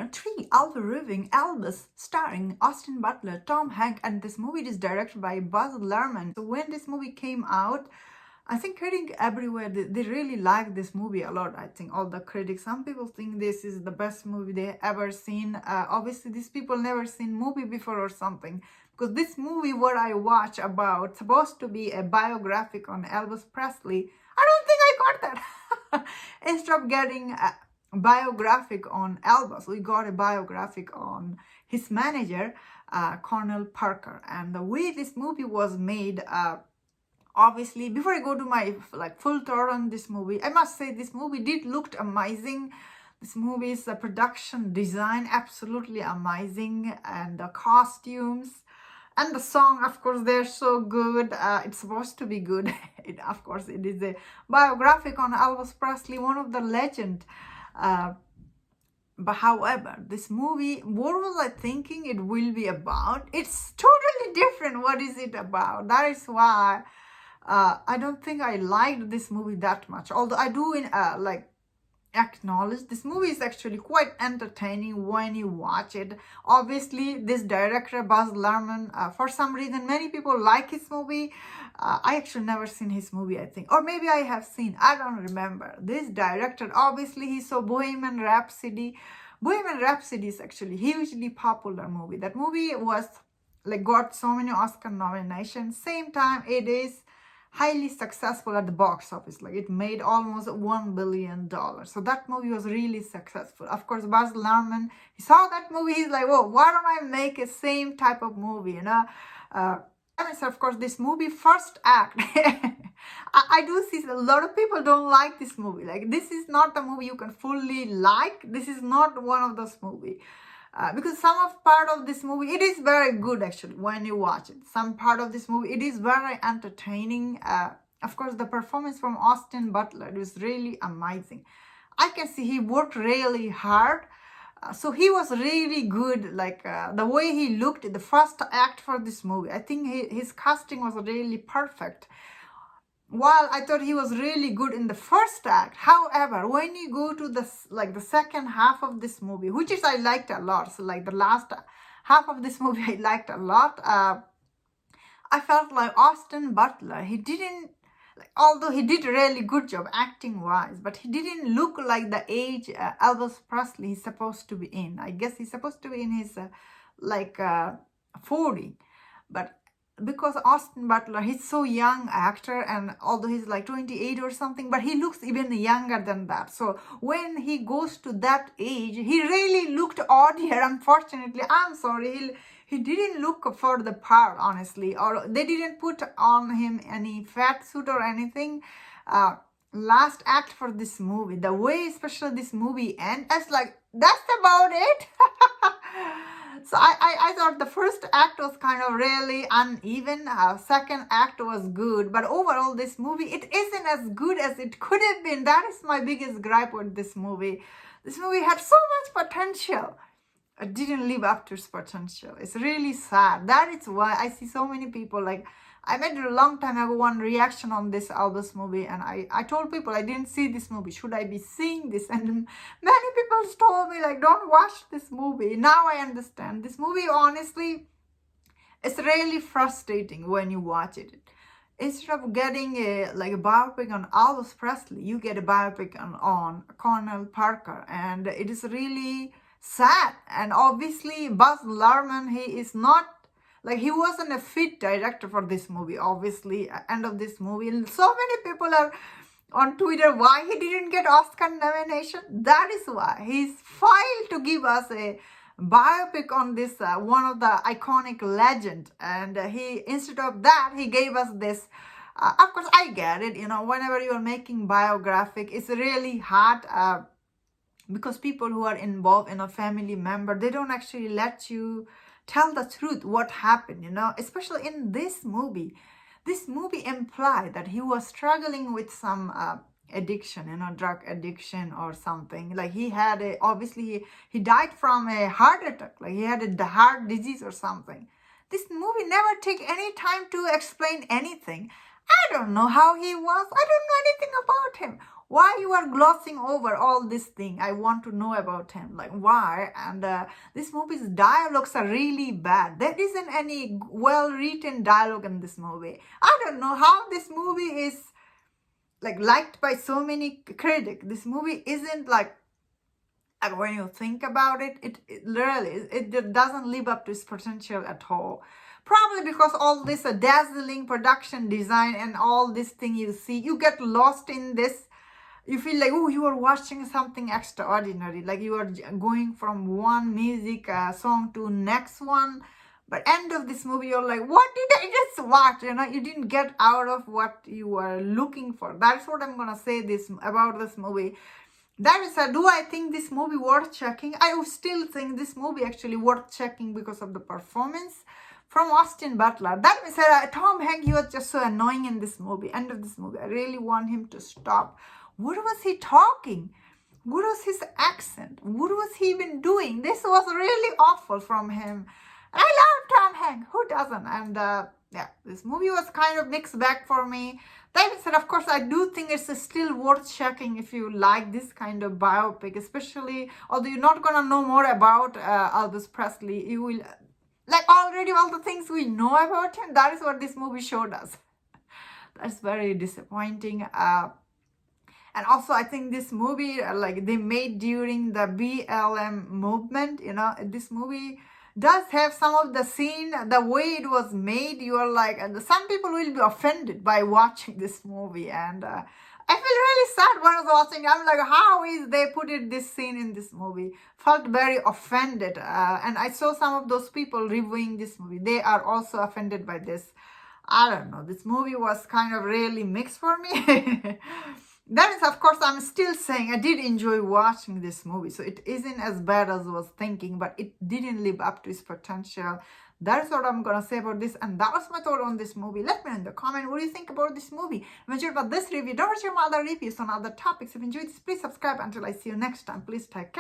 3, Elvis, starring Austin Butler, Tom Hanks, and this movie is directed by Buzz Luhrmann. So when this movie came out, I think critics everywhere, they really like this movie a lot. I think all the critics, some people think this is the best movie they ever seen. Obviously, these people never seen movie before or something. Because this movie, what I watch about, supposed to be a biographic on Elvis Presley. I don't think I got that. Instead of getting a biographic on Elvis, we got a biographic on his manager, Colonel Parker. And the way this movie was made, obviously, before I go to my full tour on this movie, I must say this movie did look amazing. This movie's production design absolutely amazing, and the costumes and the song, of course, they're so good. It's supposed to be good. Of course, it is a biographic on Elvis Presley, one of the legend. But however, this movie, what was I thinking it will be about? It's totally different. What is it about? That is why I don't think I liked this movie that much. Although I do acknowledge this movie is actually quite entertaining when you watch it. Obviously, this director Buzz Luhrmann, for some reason, many people like his movie. I actually never seen his movie, I think, or maybe I have seen. I don't remember. This director, obviously, he saw Bohemian Rhapsody. Bohemian Rhapsody is actually hugely popular movie. That movie was got so many Oscar nominations. Same time, it is highly successful at the box office. It made almost $1 billion. So that movie was really successful. Of course, Baz Luhrmann, he saw that movie, he's like, whoa, why don't I make a same type of movie, and so, of course, this movie first act, I do see a lot of people don't like this movie. This is not a movie you can fully like. This is not one of those movies. Because some of part of this movie, it is very good actually when you watch it. Some part of this movie, it is very entertaining. Of course, the performance from Austin Butler, it was really amazing. I can see he worked really hard. So he was really good, the way he looked at the first act for this movie. I think his casting was really perfect. While I thought he was really good in the first act, however, when you go to the second half of this movie, which is I liked a lot, so the last half of this movie I liked a lot, I felt like Austin Butler, he didn't, although he did a really good job acting wise, but he didn't look like the age Elvis Presley is supposed to be in. I guess he's supposed to be in his 40, but because Austin Butler, he's so young actor, and although he's 28 or something, but he looks even younger than that. So when he goes to that age, he really looked odd here. Unfortunately, I'm sorry, he didn't look for the part, honestly, or they didn't put on him any fat suit or anything. Last act for this movie, the way especially this movie ends, that's about it. So I thought the first act was kind of really uneven. Second act was good. But overall, this movie, it isn't as good as it could have been. That is my biggest gripe with this movie. This movie had so much potential. It didn't live up to its potential. It's really sad. That is why I see so many people I made a long time ago one reaction on this Elvis movie, and I told people I didn't see this movie. Should I be seeing this? And many people told me don't watch this movie. Now I understand. This movie, honestly, it's really frustrating when you watch it. Instead of getting a biopic on Elvis Presley, you get a biopic on Colonel Parker, and it is really sad. And obviously, Buzz Luhrmann, he is not he wasn't a fit director for this movie, obviously, end of this movie. And so many people are on Twitter, why he didn't get Oscar nomination? That is why. He's filed to give us a biopic on this, one of the iconic legend. And he, instead of that, he gave us this. Of course, I get it. Whenever you're making biographic, it's really hard because people who are involved in a family member, they don't actually let you tell the truth, what happened, especially in this movie. This movie implied that he was struggling with some addiction, drug addiction or something. He had obviously, he died from a heart attack. He had a heart disease or something. This movie never took any time to explain anything. I don't know how he was. I don't know anything about him. Why you are glossing over all this thing? I want to know about him. Like, why? And this movie's dialogues are really bad. There isn't any well-written dialogue in this movie. I don't know how this movie is like liked by so many critics. This movie isn't like when you think about it, it literally it doesn't live up to its potential at all. Probably because all this dazzling production design and all this thing you see, you get lost in this. You feel like, oh, you are watching something extraordinary, like you are going from one music song to next one. But end of this movie, you're like, what did I just watch? You didn't get out of what you were looking for. That's what I'm gonna say about this movie. That is, do I think this movie worth checking? I would still think this movie actually worth checking because of the performance from Austin Butler. That means Tom Hanks, he was just so annoying in this movie. End of this movie. I really want him to stop. What was he talking? What was his accent? What was he even doing? This was really awful from him. And I love Tom Hanks. Who doesn't? And yeah, this movie was kind of mixed bag for me. That being said, of course, I do think it's still worth checking if you like this kind of biopic, especially, although you're not going to know more about Elvis Presley, you will, like already all the things we know about him, that is what this movie showed us. That's very disappointing. And also, I think this movie, like they made during the BLM movement, this movie does have some of the scene, the way it was made, you are like, and some people will be offended by watching this movie. And I feel really sad when I was watching. I'm like, how is they put this scene in this movie? Felt very offended. And I saw some of those people reviewing this movie. They are also offended by this. I don't know. This movie was kind of really mixed for me. That is, of course, I'm still saying I did enjoy watching this movie. So it isn't as bad as I was thinking, but it didn't live up to its potential. That's what I'm going to say about this. And that was my thought on this movie. Let me know in the comment what do you think about this movie. If you enjoyed about this review, don't forget my other reviews on other topics. If you enjoyed this, please subscribe. Until I see you next time, please take care.